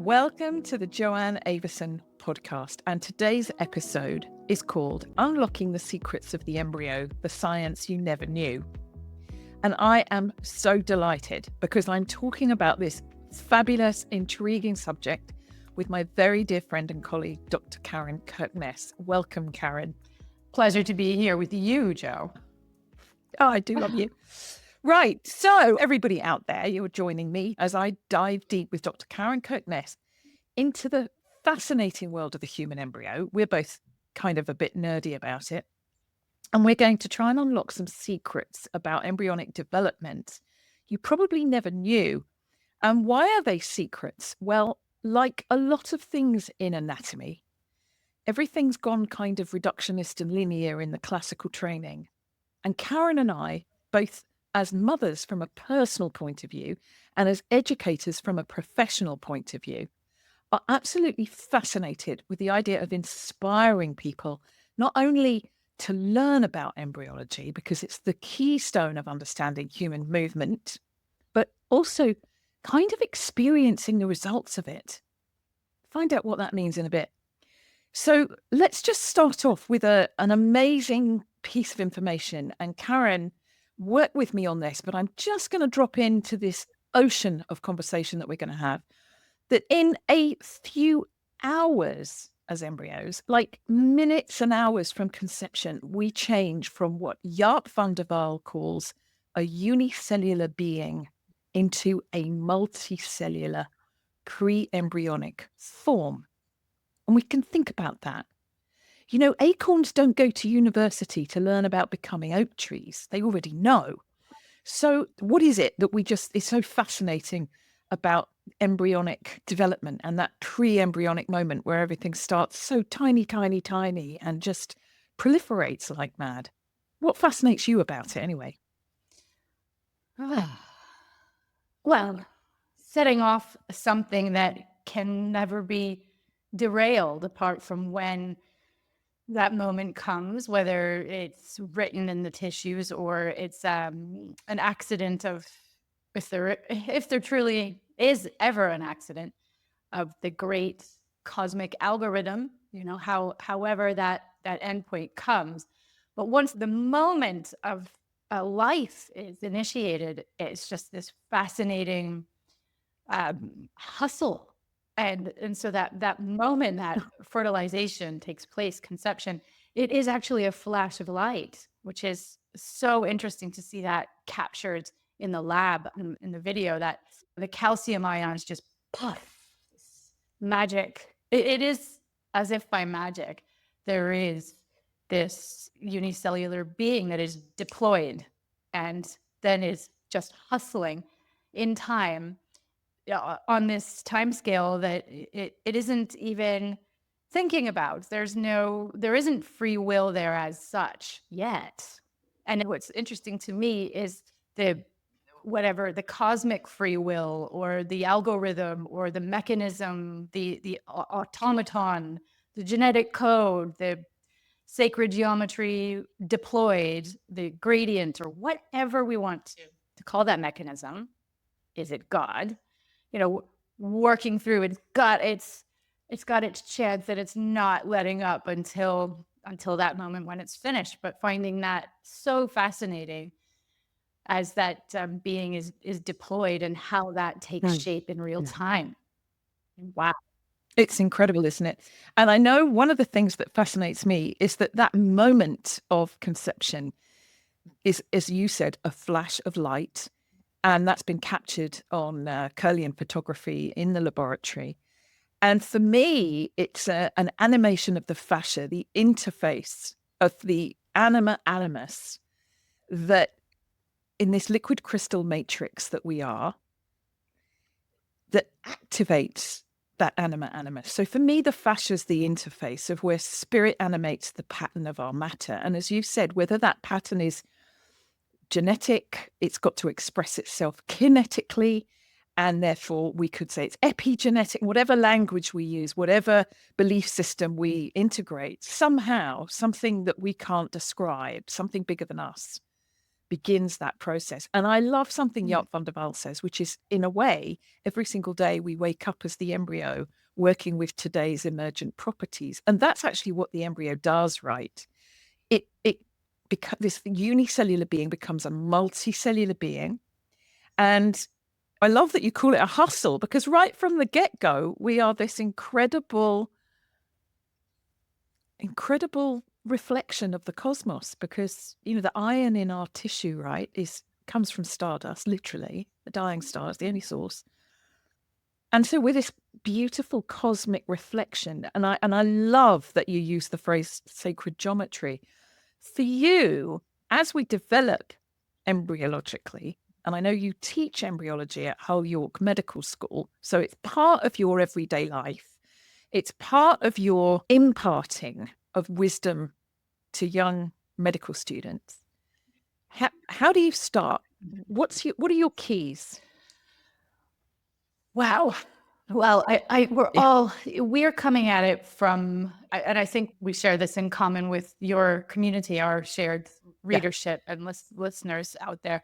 Welcome to the Joanne Avison podcast, and today's episode is called Unlocking the Secrets of the Embryo, the Science You Never Knew. And I am so delighted because I'm talking about this fabulous, intriguing subject with my very dear friend and colleague, Dr. Karen Kirkness. Welcome, Karen. Pleasure to be here with you, Jo. Oh, I do love you. Right. So everybody out there, you're joining me as I dive deep with Dr. Karen Kirkness into the fascinating world of the human embryo. We're both kind of a bit nerdy about it. And we're going to try and unlock some secrets about embryonic development you probably never knew. And why are they secrets? Well, like a lot of things in anatomy, everything's gone kind of reductionist and linear in the classical training. And Karen and I, both as mothers from a personal point of view and as educators from a professional point of view, are absolutely fascinated with the idea of inspiring people not only to learn about embryology, because it's the keystone of understanding human movement, but also kind of experiencing the results of it. Find out what that means in a bit. So let's just start off with an amazing piece of information. And Karen, work with me on this, but I'm just going to drop into this ocean of conversation that we're going to have, that in a few hours as embryos, like minutes and hours from conception, we change from what Jaap van der Waal calls a unicellular being into a multicellular pre-embryonic form. And we can think about that. You know, acorns don't go to university to learn about becoming oak trees. They already know. So what is it that is so fascinating about embryonic development and that pre-embryonic moment where everything starts so tiny, tiny, tiny and just proliferates like mad? What fascinates you about it anyway? Well, setting off something that can never be derailed apart from when that moment comes, whether it's written in the tissues or it's an accident of, if there truly is ever an accident of the great cosmic algorithm, however that endpoint comes. But once the moment of a life is initiated, it's just this fascinating hustle. And so that moment that fertilization takes place, conception, it is actually a flash of light, which is so interesting to see that captured in the lab in the video, that the calcium ions just puff, magic. It is as if by magic, there is this unicellular being that is deployed and then is just hustling in time on this time scale that it isn't even thinking about. There isn't free will there as such yet. And what's interesting to me is the cosmic free will or the algorithm or the mechanism, the automaton, the genetic code, the sacred geometry deployed, the gradient, or whatever we want to call that mechanism. Is it God? Working through, it's got its chance that it's not letting up until that moment when it's finished. But finding that so fascinating as that being is deployed and how that takes shape in real time. Wow. It's incredible, isn't it? And I know one of the things that fascinates me is that moment of conception is, as you said, a flash of light. And that's been captured on Kirlian photography in the laboratory. And for me, it's an animation of the fascia, the interface of the anima animus, that in this liquid crystal matrix that we are, that activates that anima animus. So for me, the fascia is the interface of where spirit animates the pattern of our matter. And as you said, whether that pattern is genetic, it's got to express itself kinetically, and therefore we could say it's epigenetic, whatever language we use, whatever belief system we integrate, somehow something that we can't describe, something bigger than us, begins that process. And I love something Jaap van der Waal says, which is, in a way, every single day we wake up as the embryo working with today's emergent properties. And that's actually what the embryo does, right? This unicellular being becomes a multicellular being. And I love that you call it a hustle, because right from the get-go, we are this incredible reflection of the cosmos, because, you know, the iron in our tissue, right, comes from stardust, literally. The dying star is the only source. And so we're this beautiful cosmic reflection. And I love that you use the phrase sacred geometry. For you, as we develop embryologically, and I know you teach embryology at Hull York Medical School, so it's part of your everyday life. It's part of your imparting of wisdom to young medical students. How do you start? What are your keys? Wow. Well, we're coming at it from, and I think we share this in common with your community, our shared readership and listeners out there,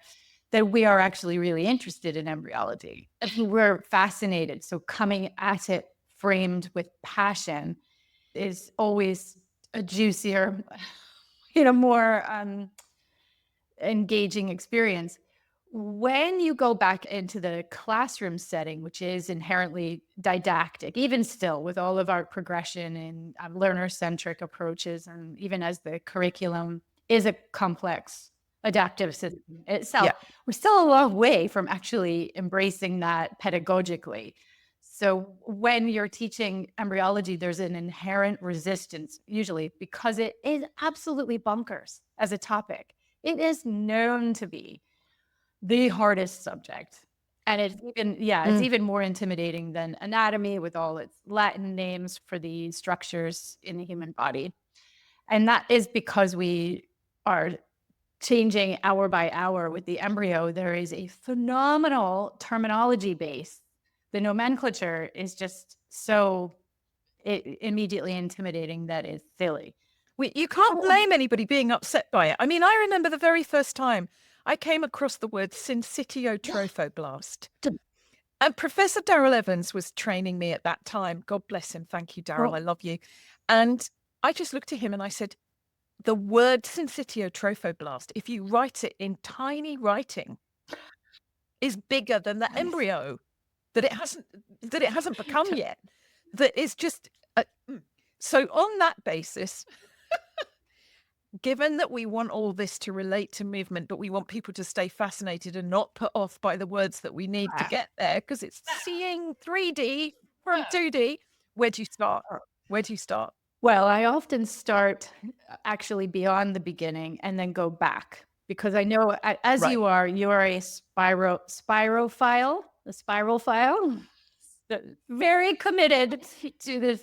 that we are actually really interested in embryology. We're fascinated. So coming at it framed with passion is always a juicier, more engaging experience. When you go back into the classroom setting, which is inherently didactic, even still with all of our progression and learner-centric approaches, and even as the curriculum is a complex adaptive system itself, we're still a long way from actually embracing that pedagogically. So when you're teaching embryology, there's an inherent resistance, usually, because it is absolutely bonkers as a topic. It is known to be the hardest subject. And it's even more intimidating than anatomy, with all its Latin names for the structures in the human body. And that is because we are changing hour by hour with the embryo. There is a phenomenal terminology base. The nomenclature is just so immediately intimidating that it's silly. You can't blame anybody being upset by it. I mean, I remember the very first time I came across the word syncytiotrophoblast. And Professor Daryl Evans was training me at that time. God bless him. Thank you, Daryl. I love you. And I just looked at him and I said, the word syncytiotrophoblast, if you write it in tiny writing, is bigger than the embryo that it hasn't become yet. That is just so on that basis. Given that we want all this to relate to movement, but we want people to stay fascinated and not put off by the words that we need to get there, because it's seeing 3D from 2D, where do you start? Well, I often start actually beyond the beginning and then go back, because I know, as you are a spirophile, very committed to this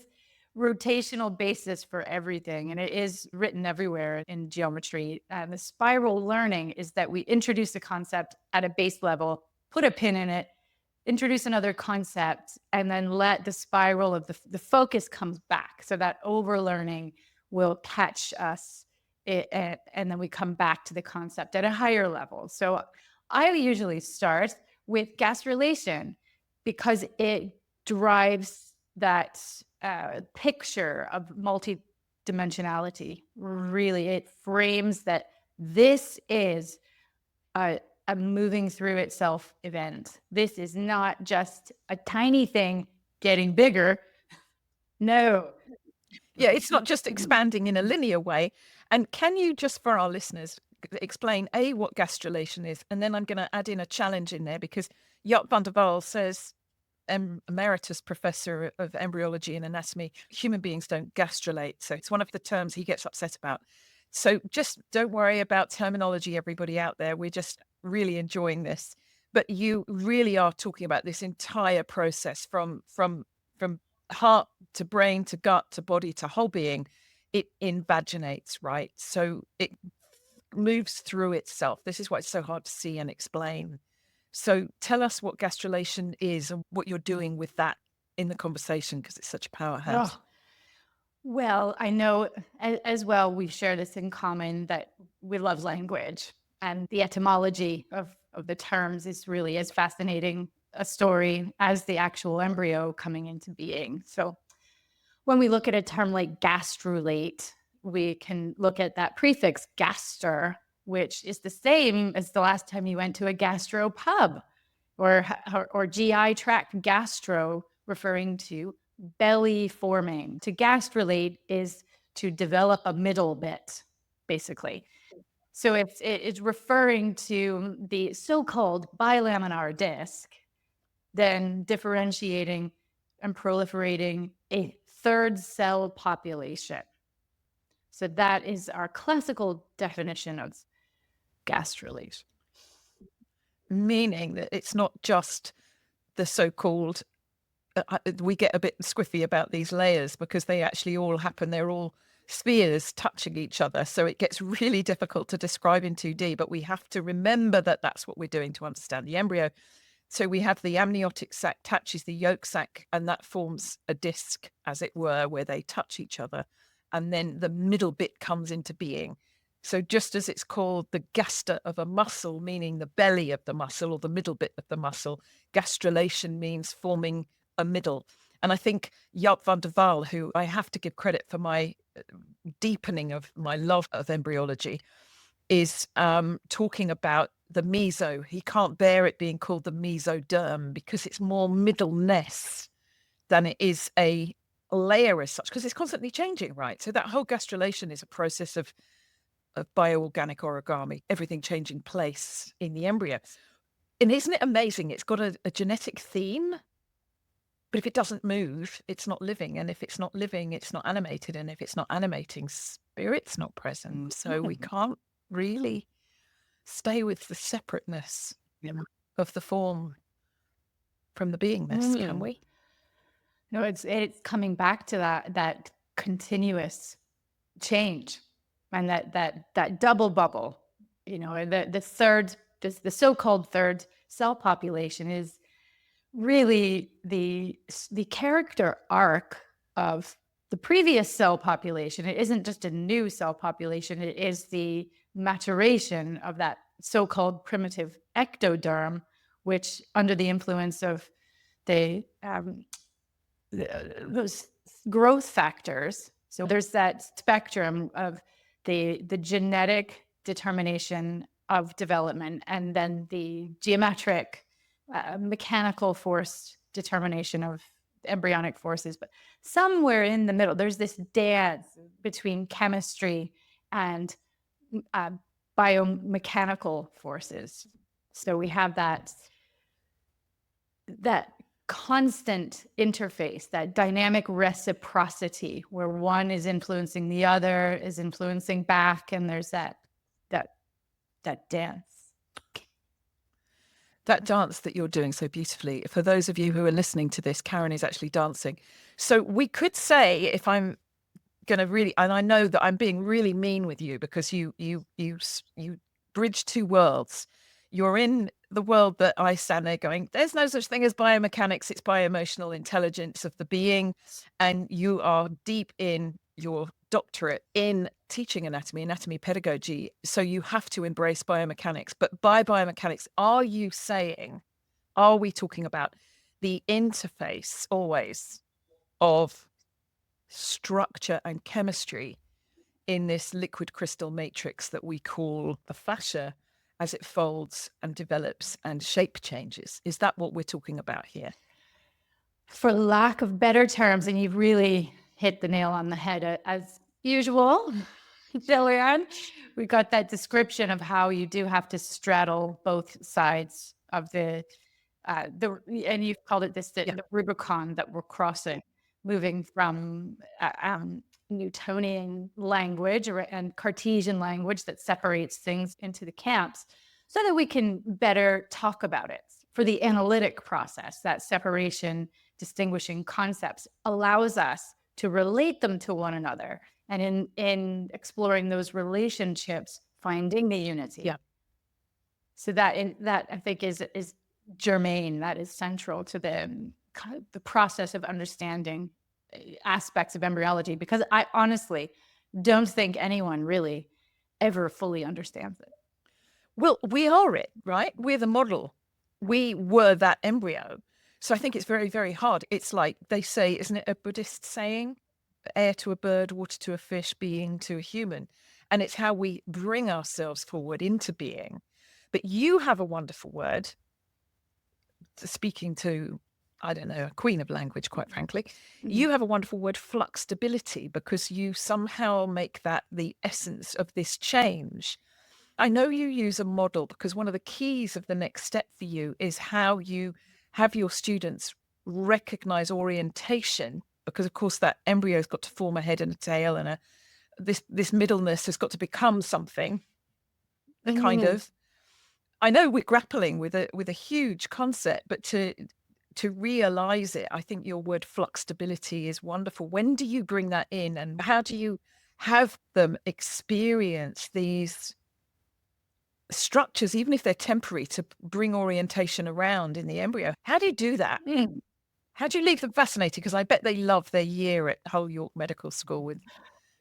rotational basis for everything. And it is written everywhere in geometry. And the spiral learning is that we introduce a concept at a base level, put a pin in it, introduce another concept, and then let the spiral of the focus comes back. So that overlearning will catch us, and then we come back to the concept at a higher level. So I usually start with gastrulation, because it drives that picture of multidimensionality. Really, it frames that this is a moving through itself event. This is not just a tiny thing getting bigger. No. Yeah, it's not just expanding in a linear way. And can you just, for our listeners, explain what gastrulation is? And then I'm going to add in a challenge in there, because Jaap van der Waal says, emeritus professor of embryology and anatomy, human beings don't gastrulate. So it's one of the terms he gets upset about. So just don't worry about terminology, everybody out there. We're just really enjoying this. But you really are talking about this entire process from heart to brain to gut to body to whole being. It invaginates, right? So it moves through itself. This is why it's so hard to see and explain. So tell us what gastrulation is and what you're doing with that in the conversation, because it's such a powerhouse. Well, I know as well we share this in common, that we love language. And the etymology of the terms is really as fascinating a story as the actual embryo coming into being. So when we look at a term like gastrulate, we can look at that prefix gaster, which is the same as the last time you went to a gastro pub, or GI tract gastro, referring to belly forming. To gastrulate is to develop a middle bit, basically. So it's referring to the so-called bilaminar disc, then differentiating and proliferating a third cell population. So that is our classical definition of gastrulation. Meaning that it's not just the so-called, we get a bit squiffy about these layers because they actually all happen. They're all spheres touching each other. So it gets really difficult to describe in 2D, but we have to remember that that's what we're doing to understand the embryo. So we have the amniotic sac touches the yolk sac, and that forms a disc, as it were, where they touch each other. And then the middle bit comes into being. So just as it's called the gaster of a muscle, meaning the belly of the muscle or the middle bit of the muscle, gastrulation means forming a middle. And I think Jaap van der Waal, who I have to give credit for my deepening of my love of embryology, is talking about the meso. He can't bear it being called the mesoderm because it's more middleness than it is a layer as such, because it's constantly changing, right? So that whole gastrulation is a process of bioorganic origami, everything changing place in the embryo. And isn't it amazing? It's got a genetic theme, but if it doesn't move, it's not living. And if it's not living, it's not animated. And if it's not animating, spirit's not present. So we can't really stay with the separateness of the form from the beingness, can we? No, it's coming back to that continuous change and that double bubble. The so-called third cell population is really the character arc of the previous cell population. It isn't just a new cell population. It is the maturation of that so-called primitive ectoderm, which under the influence of those growth factors. So there's that spectrum of the genetic determination of development, and then the geometric mechanical force determination of embryonic forces. But somewhere in the middle, there's this dance between chemistry and biomechanical forces. So we have that constant interface, that dynamic reciprocity, where one is influencing the other, is influencing back, and there's that dance. That dance that you're doing so beautifully. For those of you who are listening to this, Karen is actually dancing. So we could say, if I'm going to really, and I know that I'm being really mean with you because you bridge two worlds. You're in the world that I stand there going, there's no such thing as biomechanics, it's bioemotional intelligence of the being. And you are deep in your doctorate in teaching anatomy pedagogy. So you have to embrace biomechanics. But by biomechanics, are we talking about the interface always of structure and chemistry in this liquid crystal matrix that we call the fascia as it folds and develops and shape changes? Is that what we're talking about here? For lack of better terms, and you've really hit the nail on the head as usual, Joanne, we got that description of how you do have to straddle both sides of and you've called it the Rubicon that we're crossing, moving from Newtonian language and Cartesian language that separates things into the camps so that we can better talk about it. For the analytic process, that separation, distinguishing concepts allows us to relate them to one another. And in exploring those relationships, finding the unity. Yeah. So that I think is germane, that is central to the process of understanding aspects of embryology, because I honestly don't think anyone really ever fully understands it. Well, we are it, right? We're the model. We were that embryo. So I think it's very, very hard. It's like they say, isn't it a Buddhist saying? Air to a bird, water to a fish, being to a human. And it's how we bring ourselves forward into being. But you have a wonderful word, speaking to, I don't know, a queen of language, quite frankly. You have a wonderful word, fluxability, because you somehow make that the essence of this change. I know you use a model because one of the keys of the next step for you is how you have your students recognize orientation, because of course that embryo's got to form a head and a tail, and this middleness has got to become something kind of. I know we're grappling with a huge concept, but to realize it, I think your word fluxability is wonderful. When do you bring that in, and how do you have them experience these structures, even if they're temporary, to bring orientation around in the embryo? How do you do that? How do you leave them fascinated? Because I bet they love their year at Hull York Medical School with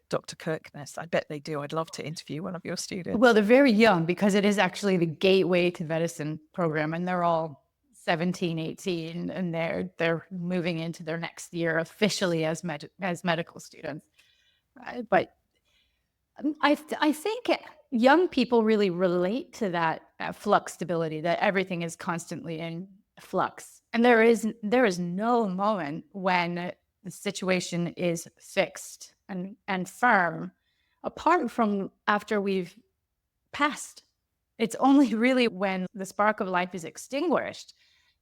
Dr. Kirkness. I bet they do. I'd love to interview one of your students. Well, they're very young because it is actually the gateway to medicine program, and they're all 17, 18, and they're moving into their next year officially as medical students. But I think young people really relate to that fluxability, that everything is constantly in flux, and there is no moment when the situation is fixed and firm, apart from after we've passed. It's only really when the spark of life is extinguished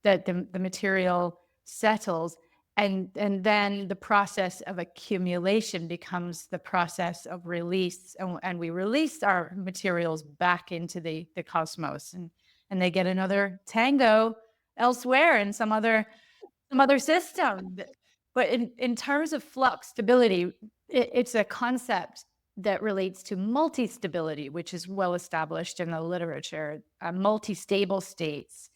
that the material settles, and then the process of accumulation becomes the process of release, and we release our materials back into the cosmos, and they get another tango elsewhere in some other system. But in terms of flux stability, it's a concept that relates to multi-stability, which is well established in the literature, multi-stable states,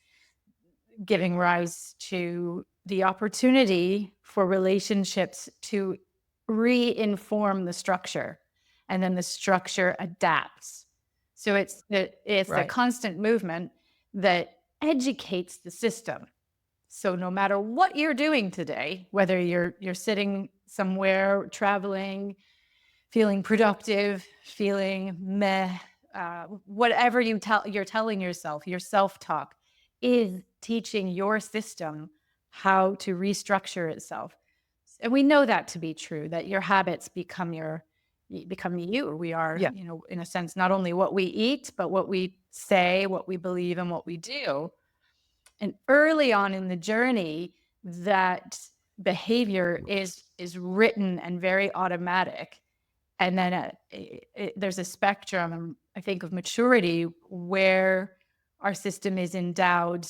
giving rise to the opportunity for relationships to re-inform the structure, and then the structure adapts. So it's the constant movement that educates the system. So no matter what you're doing today, whether you're sitting somewhere, traveling, feeling productive, feeling meh, whatever you're telling yourself, your self-talk is teaching your system how to restructure itself. And we know that to be true, that your habits become you. We are, in a sense, not only what we eat, but what we say, what we believe, and what we do. And early on in the journey, that behavior is written and very automatic. And then there's a spectrum, I think, of maturity where our system is endowed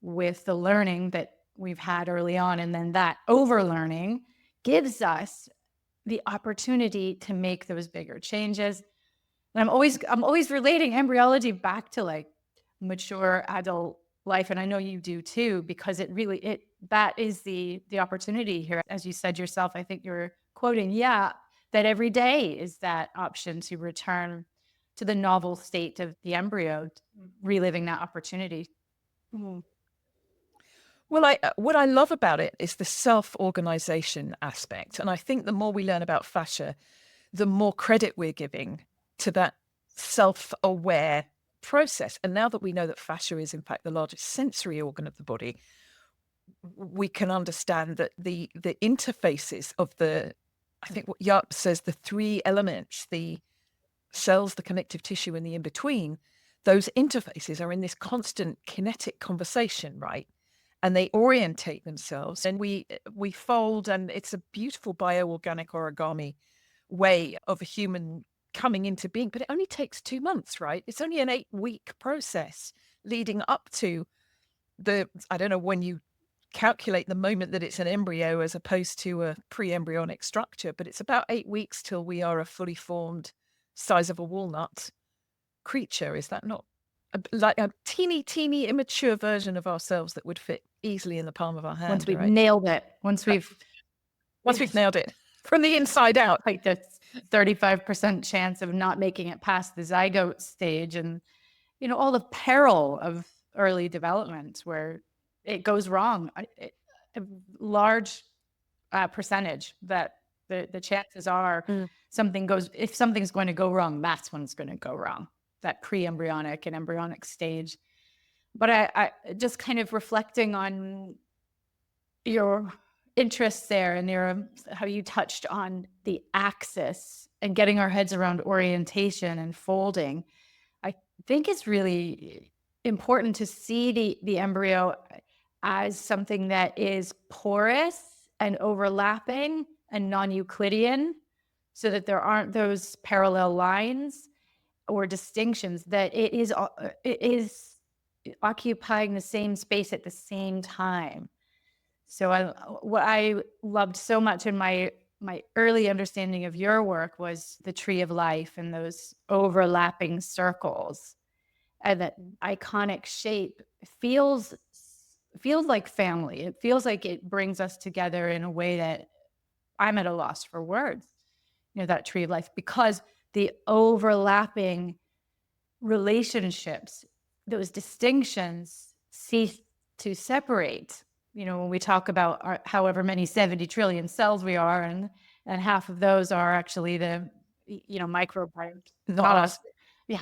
with the learning that we've had early on. And then that overlearning gives us the opportunity to make those bigger changes. And I'm always relating embryology back to like mature adult life. And I know you do too, because that is the opportunity here. As you said yourself, I think you're quoting, that every day is that option to return to the novel state of the embryo, reliving that opportunity. Well, what I love about it is the self-organization aspect. And I think the more we learn about fascia, the more credit we're giving to that self-aware process. And now that we know that fascia is in fact the largest sensory organ of the body, we can understand that the interfaces of I think what Yup says, the three elements, the cells, the connective tissue, and the in-between, those interfaces are in this constant kinetic conversation, right? And they orientate themselves, and we fold, and it's a beautiful bioorganic origami way of a human coming into being. But it only takes 2 months, right? It's only an 8-week process leading up to I don't know when you calculate the moment that it's an embryo as opposed to a pre-embryonic structure, but it's about 8 weeks till we are a fully formed, size of a walnut creature. Is that not like a teeny immature version of ourselves that would fit easily in the palm of our hand? Once we've nailed it, once we've nailed it from the inside out, like the 35% chance of not making it past the zygote stage, and all the peril of early development where it goes wrong. A large percentage that the chances are if something's going to go wrong, that's when it's going to go wrong, that pre-embryonic and embryonic stage. But I just kind of reflecting on your interests there and how you touched on the axis and getting our heads around orientation and folding. I think it's really important to see the embryo as something that is porous and overlapping and non-Euclidean, so that there aren't those parallel lines or distinctions, that it is occupying the same space at the same time. So what I loved so much in my early understanding of your work was the tree of life and those overlapping circles, and that iconic shape feels like family. It feels like it brings us together in a way that I'm at a loss for words, that tree of life, because the overlapping relationships, those distinctions cease to separate. When we talk about however many 70 trillion cells we are, and half of those are actually the microbiomes, Not us. Yeah.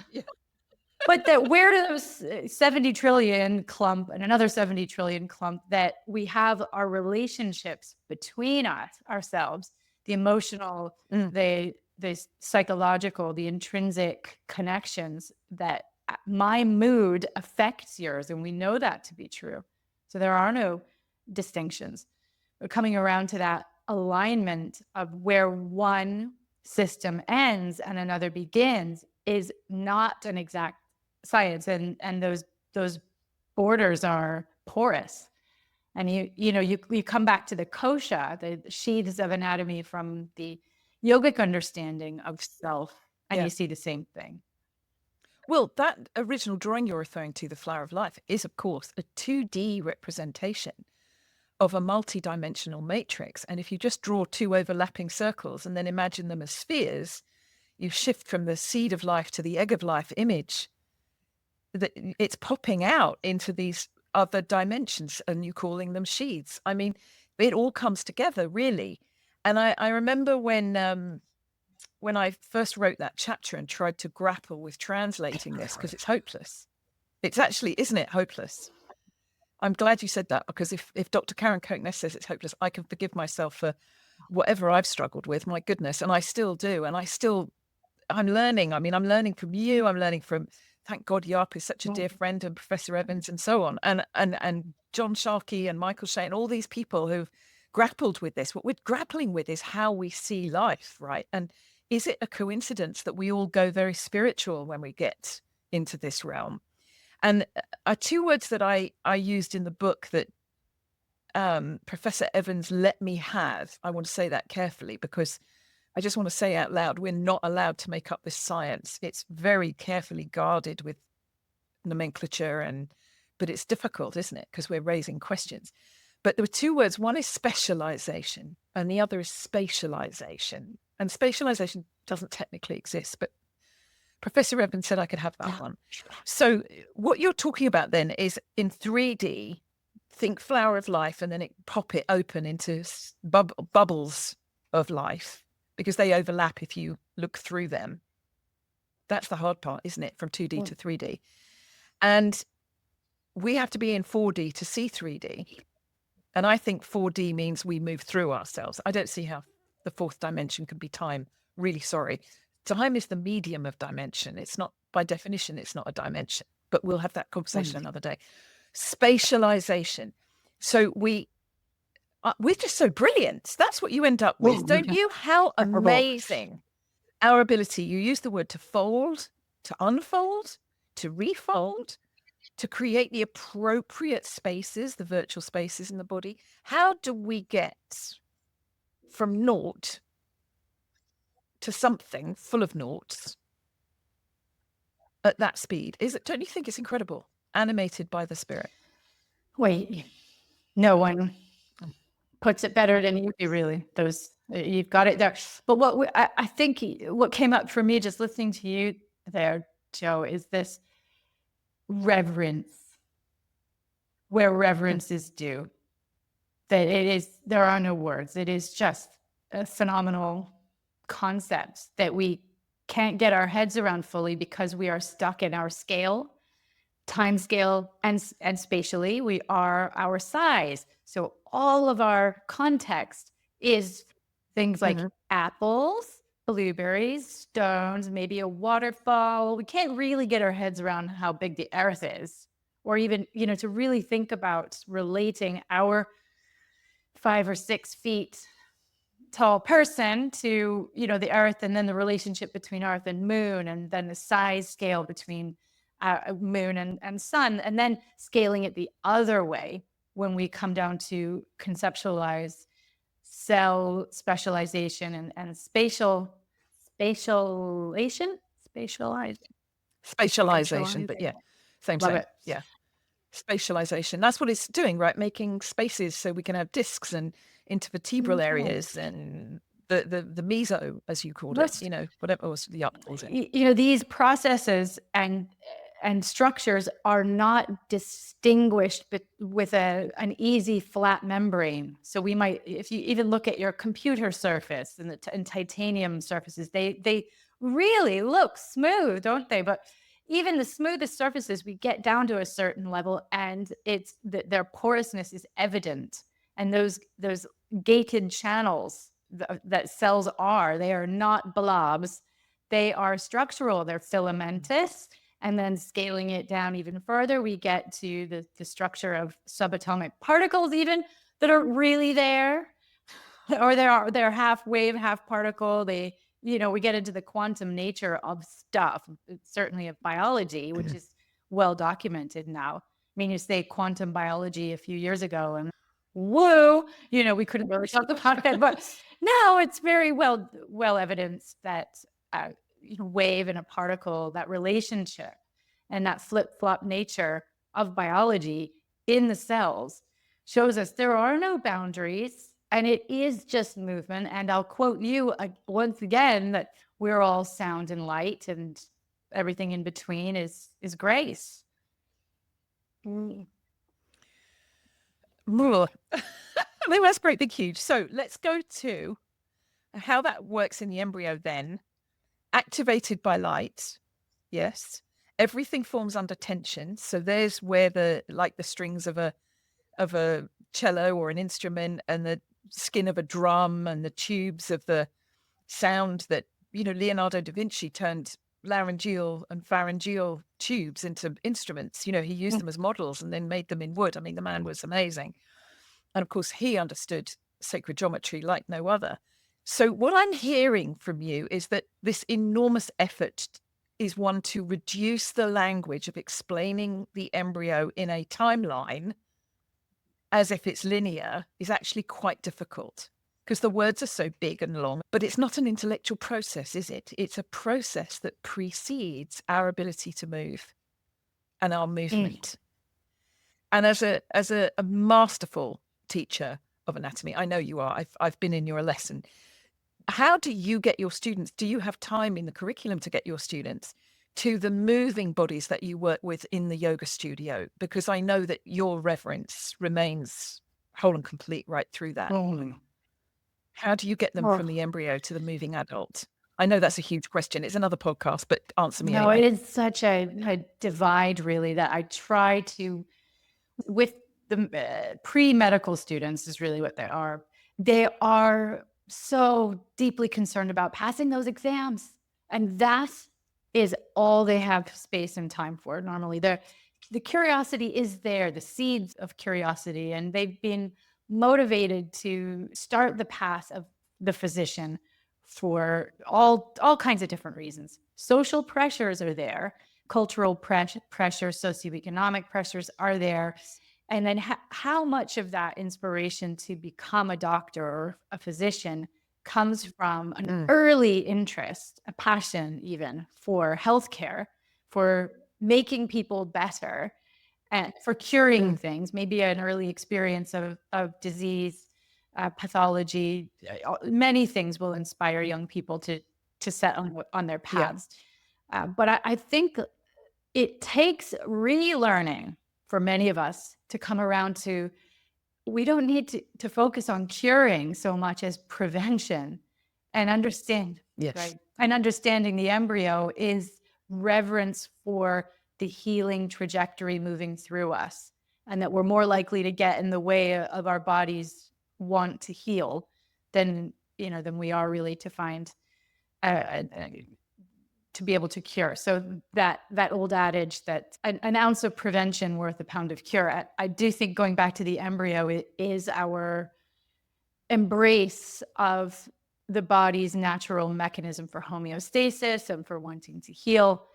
But that where do those 70 trillion clump and another 70 trillion clump, that we have our relationships between ourselves, the emotional, the psychological, the intrinsic connections, that my mood affects yours, and we know that to be true. So there are no distinctions. We're coming around to that alignment of where one system ends and another begins is not an exact science, and those borders are porous. And you come back to the kosha, the sheaths of anatomy from the yogic understanding of self, and you see the same thing. Well, that original drawing you're referring to, the flower of life, is of course a 2D representation of a multi-dimensional matrix. And if you just draw two overlapping circles and then imagine them as spheres, you shift from the seed of life to the egg of life image, that it's popping out into these other dimensions, and you're calling them sheaths. I mean, it all comes together, really. And I remember when I first wrote that chapter and tried to grapple with translating this, because it's hopeless. It's actually, isn't it, hopeless? I'm glad you said that, because if Dr. Karen Kirkness says it's hopeless, I can forgive myself for whatever I've struggled with, my goodness. And I still do. And I'm learning. I mean, I'm learning from you. I'm learning from, thank God, Yarp is such a dear friend, and Professor Evans and so on. And John Sharkey and Michael Shea and all these people who've grappled with this. What we're grappling with is how we see life, right? And is it a coincidence that we all go very spiritual when we get into this realm? And two words that I used in the book that Professor Evans let me have, I want to say that carefully, because I just want to say out loud, we're not allowed to make up this science. It's very carefully guarded with nomenclature, but it's difficult, isn't it? Because we're raising questions. But there were two words. One is specialization and the other is spatialization. And spatialization doesn't technically exist, but Professor Evans said I could have that one. So what you're talking about then is in 3D, think flower of life, and then pop it open into bubbles of life, because they overlap if you look through them. That's the hard part, isn't it? From 2D to 3D. And we have to be in 4D to see 3D. And I think 4D means we move through ourselves. I don't see how the fourth dimension could be time. Really sorry. Time is the medium of dimension. It's not, by definition, it's not a dimension. But we'll have that conversation another day. Spatialization. So we're just so brilliant. That's what you end up with, don't you? How amazing our ability. You use the word to fold, to unfold, to refold, to create the appropriate spaces, the virtual spaces in the body. How do we get from naught to something full of noughts at that speed? Don't you think it's incredible? Animated by the spirit. Wait, no one puts it better than you do, really. You've got it there. But I think what came up for me just listening to you there, Joe, is this reverence where reverence is due. That there are no words. It is just a phenomenal concept that we can't get our heads around fully because we are stuck in our scale, time scale, and spatially. We are our size. So all of our context is things like apples, blueberries, stones, maybe a waterfall. We can't really get our heads around how big the earth is, or even, to really think about relating our 5 or 6 feet tall person to, the earth, and then the relationship between earth and moon, and then the size scale between moon and sun, and then scaling it the other way when we come down to conceptualize cell specialization and Spatialization, but yeah, Love same. it. Yeah. Spatialization. That's what it's doing, right? Making spaces so we can have discs and intervertebral areas and the meso, as you called it, whatever was the up calls it. These processes and structures are not distinguished with an easy flat membrane. So we might, if you even look at your computer surface and titanium surfaces, they really look smooth, don't they? But even the smoothest surfaces, we get down to a certain level, and their porousness is evident. And those gated channels that cells they are not blobs. They are structural. They're filamentous. And then scaling it down even further, we get to the structure of subatomic particles even that are really there, or they're half wave, half particle. We get into the quantum nature of stuff, certainly of biology, which is well documented now. I mean, you say quantum biology a few years ago and whoa, we couldn't really talk about it, but now it's very well evidenced that wave and a particle, that relationship and that flip-flop nature of biology in the cells shows us there are no boundaries, and it is just movement. And I'll quote you once again that we're all sound and light, and everything in between is grace. I mean, that's great, big, huge. So let's go to how that works in the embryo then. Activated by light, yes. Everything forms under tension. So there's where the strings of a cello or an instrument, and the skin of a drum, and the tubes of the sound that, Leonardo da Vinci turned laryngeal and pharyngeal tubes into instruments. He used them as models and then made them in wood. I mean, the man was amazing. And of course, he understood sacred geometry like no other. So what I'm hearing from you is that this enormous effort is one to reduce the language of explaining the embryo in a timeline as if it's linear is actually quite difficult, because the words are so big and long. But it's not an intellectual process, is it? It's a process that precedes our ability to move and our movement. And as a masterful teacher of anatomy, I know you are, I've been in your lesson. How do you get your students? Do you have time in the curriculum to get your students to the moving bodies that you work with in the yoga studio? Because I know that your reverence remains whole and complete right through that. How do you get them from the embryo to the moving adult? I know that's a huge question. It's another podcast, but answer me anyway. No, it is such a divide, really, that I try to, with the pre-medical students is really what they are. They are so deeply concerned about passing those exams. And that is all they have space and time for. Normally, the curiosity is there, the seeds of curiosity, and they've been motivated to start the path of the physician for all kinds of different reasons. Social pressures are there, cultural pressure, socioeconomic pressures are there. And then how much of that inspiration to become a doctor or a physician comes from an early interest, a passion even for healthcare, for making people better, and for curing things, maybe an early experience of disease, pathology. Many things will inspire young people to set on their paths. But I think it takes relearning for many of us to come around to, we don't need to focus on curing so much as prevention, and understand, Yes. right? And understanding the embryo is reverence for the healing trajectory moving through us, and that we're more likely to get in the way of our bodies want to heal than we are really to find to be able to cure. So that old adage that an ounce of prevention worth a pound of cure, I do think, going back to the embryo, it is our embrace of the body's natural mechanism for homeostasis and for wanting to heal.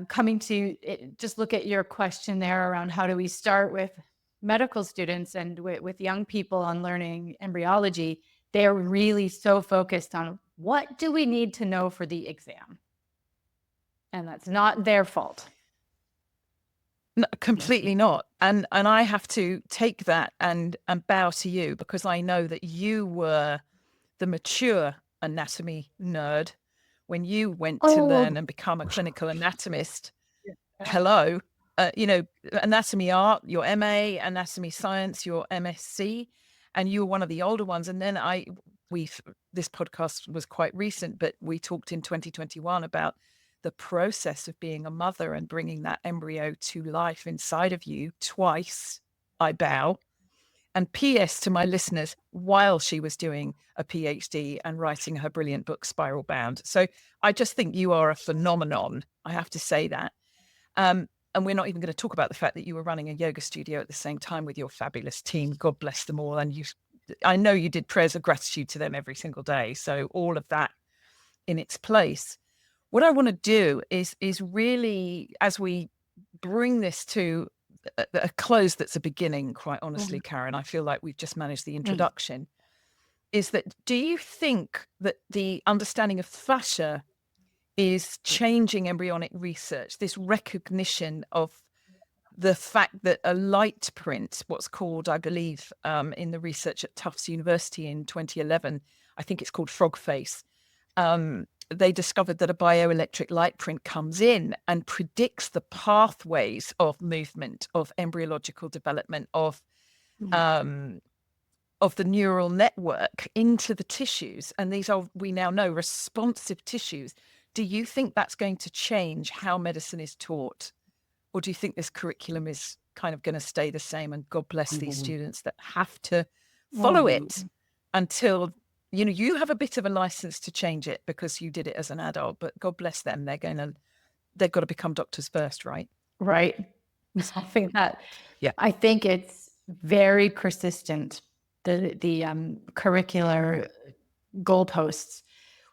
Coming to it, just look at your question there around how do we start with medical students and with young people on learning embryology. They're really so focused on, what do we need to know for the exam? And that's not their fault. No, completely not. And I have to take that and bow to you, because I know that you were the mature anatomy nerd when you went to learn and become a clinical anatomist. Hello, anatomy art, your MA, anatomy science, your MSc, and you were one of the older ones. And then this podcast was quite recent, but we talked in 2021 about the process of being a mother and bringing that embryo to life inside of you twice. I bow. And PS to my listeners, while she was doing a PhD and writing her brilliant book, Spiral Bound. So I just think you are a phenomenon. I have to say that. And we're not even going to talk about the fact that you were running a yoga studio at the same time with your fabulous team. God bless them all. And I know you did prayers of gratitude to them every single day. So all of that in its place. What I want to do is really, as we bring this to a close that's a beginning, quite honestly, Karen, I feel like we've just managed the introduction, is that, do you think that the understanding of fascia is changing embryonic research, this recognition of the fact that a light print, what's called, I believe, in the research at Tufts University in 2011, I think it's called frog face, they discovered that a bioelectric light print comes in and predicts the pathways of movement, of embryological development, of the neural network into the tissues. And these are, we now know, responsive tissues. Do you think that's going to change how medicine is taught? Or do you think this curriculum is kind of going to stay the same, and God bless these students that have to follow it until, you have a bit of a license to change it because you did it as an adult, but God bless them. They've got to become doctors first, right? Right. I think that, I think it's very persistent, the curricular goalposts,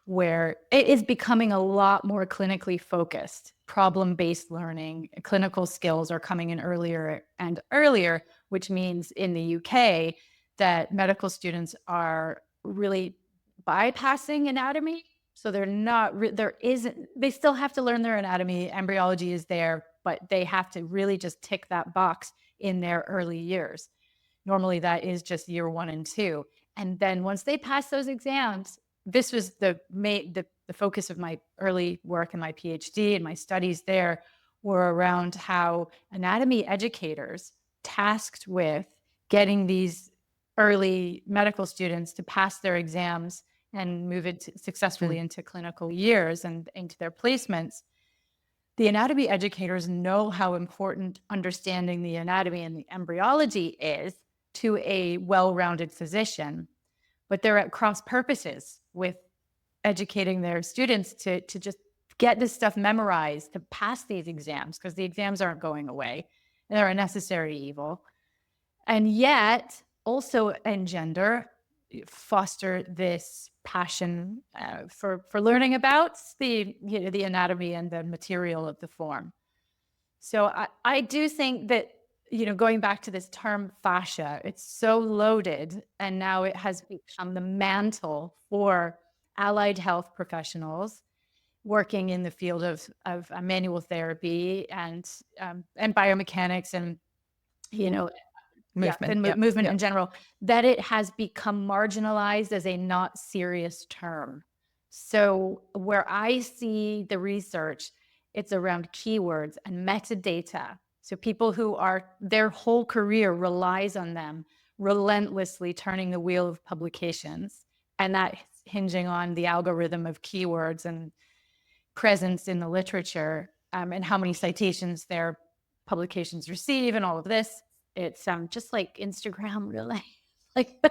where it is becoming a lot more clinically focused, problem-based learning. Clinical skills are coming in earlier and earlier, which means in the UK that medical students are really bypassing anatomy. So they still have to learn their anatomy. Embryology is there, but they have to really just tick that box in their early years. Normally that is just year 1 and 2. And then once they pass those exams, this was the focus of my early work and my PhD, and my studies there were around how anatomy educators tasked with getting these early medical students to pass their exams and move it successfully into clinical years and into their placements. The anatomy educators know how important understanding the anatomy and the embryology is to a well-rounded physician, but they're at cross purposes with educating their students to just get this stuff memorized, to pass these exams, because the exams aren't going away. They're a necessary evil. And yet also foster this passion for learning about the anatomy and the material of the form. So I do think that, going back to this term fascia, it's so loaded, and now it has become the mantle for allied health professionals working in the field of manual therapy and biomechanics and movement in general, that it has become marginalized as a not serious term. So where I see the research It's around keywords and metadata. So people who are, their whole career relies on them, relentlessly turning the wheel of publications, and that hinging on the algorithm of keywords and presence in the literature, and how many citations their publications receive and all of this. It's just like Instagram, really, like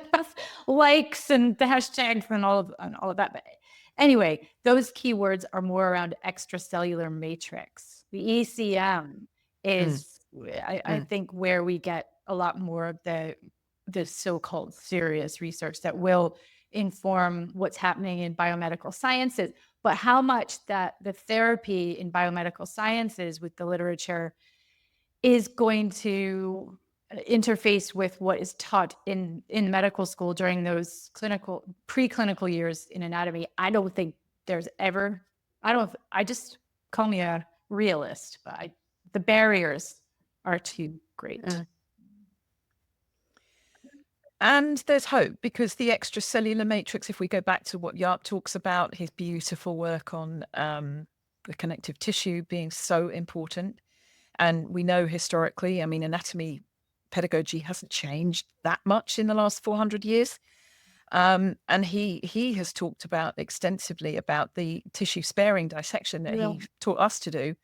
likes and the hashtags and all of that. But anyway, those keywords are more around extracellular matrix. The ECM is, I think, where we get a lot more of the so-called serious research that will inform what's happening in biomedical sciences. But how much that the therapy in biomedical sciences with the literature is going to interface with what is taught in medical school during those preclinical years in anatomy, I don't think there's ever, I just call me a realist, but the barriers are too great. And there's hope, because the extracellular matrix, if we go back to what Jaap talks about, his beautiful work on the connective tissue being so important. And we know historically, I mean, anatomy pedagogy hasn't changed that much in the last 400 years. And he has talked about extensively about the tissue sparing dissection that he taught us to do,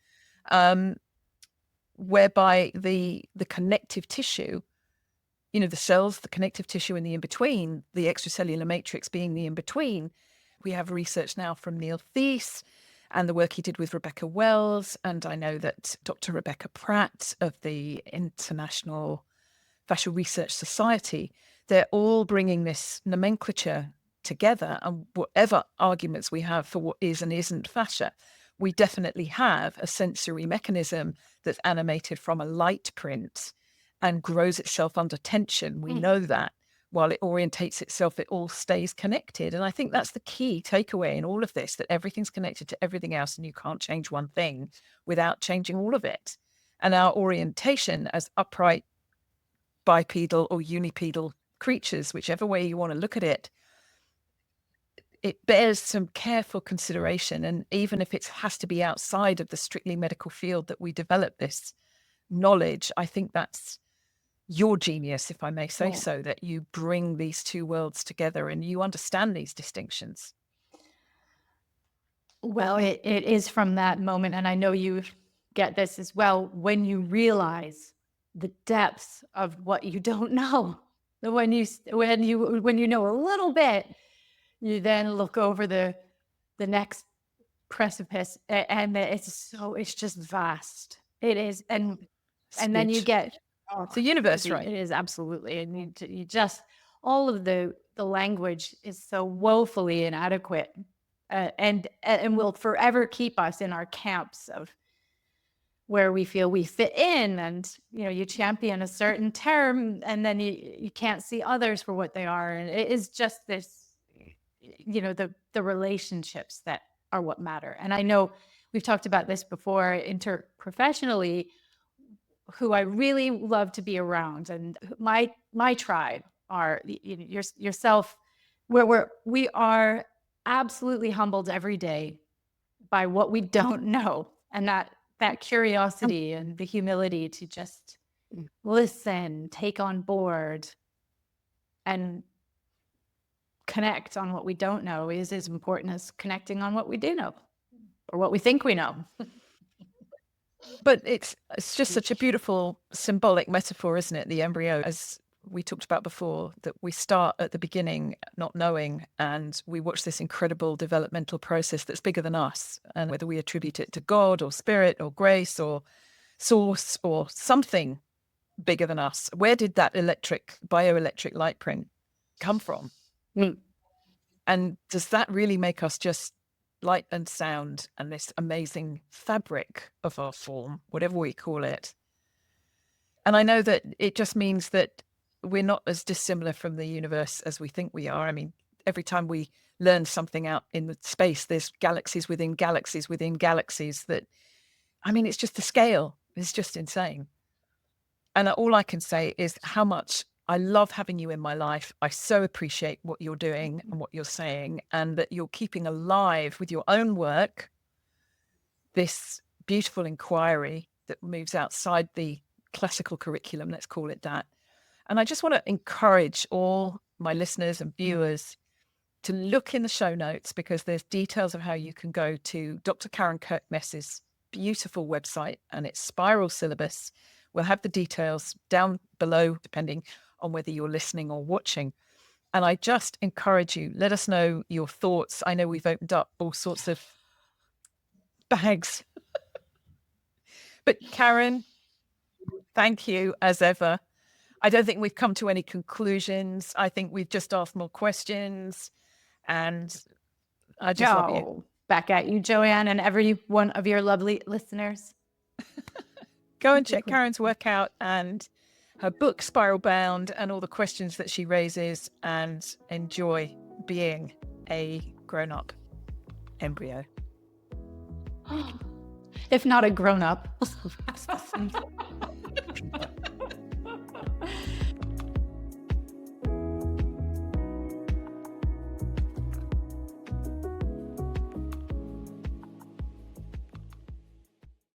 whereby the connective tissue, you know, the cells, the connective tissue in the in-between, the extracellular matrix being the in-between. We have research now from Neil Thies and the work he did with Rebecca Wells. And I know that Dr. Rebecca Pratt of the International Fascial Research Society, they're all bringing this nomenclature together. And whatever arguments we have for what is and isn't fascia, we definitely have a sensory mechanism that's animated from a light print and grows itself under tension. We know that while it orientates itself, it all stays connected. And I think that's the key takeaway in all of this, that everything's connected to everything else, and you can't change one thing without changing all of it. And our orientation as upright, bipedal or unipedal creatures, whichever way you want to look at it, it bears some careful consideration. And even if it has to be outside of the strictly medical field that we develop this knowledge, I think that's your genius, if I may say so, that you bring these two worlds together and you understand these distinctions. Well, it is from that moment, and I know you get this as well, when you realize the depths of what you don't know. When you know a little bit, you then look over the next precipice, and it's just vast. It is, and then you get it's a universe, right? It is, absolutely. And you just, all of the language is so woefully inadequate, and will forever keep us in our camps of where we feel we fit in. And, you know, you champion a certain term and then you can't see others for what they are. And it is just this, you know, the relationships that are what matter. And I know we've talked about this before interprofessionally, who I really love to be around, and my tribe are yourself, where we are absolutely humbled every day by what we don't know, and that curiosity and the humility to just listen, take on board, and connect on what we don't know is as important as connecting on what we do know, or what we think we know. But it's just such a beautiful symbolic metaphor, isn't it? The embryo, as we talked about before, that we start at the beginning not knowing, and we watch this incredible developmental process that's bigger than us. And whether we attribute it to God or spirit or grace or source or something bigger than us, where did that bioelectric light print come from? And does that really make us just light and sound and this amazing fabric of our form, whatever we call it? And I know that it just means that we're not as dissimilar from the universe as we think we are. I mean, every time we learn something out in the space, there's galaxies within galaxies within galaxies that, I mean, it's just the scale is just insane. And all I can say is how much I love having you in my life. I so appreciate what you're doing and what you're saying, and that you're keeping alive with your own work this beautiful inquiry that moves outside the classical curriculum, let's call it that. And I just want to encourage all my listeners and viewers to look in the show notes, because there's details of how you can go to Dr. Karen Kirkness's beautiful website and its spiral syllabus. We'll have the details down below, depending on whether you're listening or watching. And I just encourage you, let us know your thoughts. I know we've opened up all sorts of bags. But Karen, thank you as ever. I don't think we've come to any conclusions. I think we've just asked more questions. And I just love you. Back at you, Joanne, and every one of your lovely listeners. Go and check Karen's work out and her book, Spiral Bound, and all the questions that she raises, and enjoy being a grown-up embryo. If not a grown-up.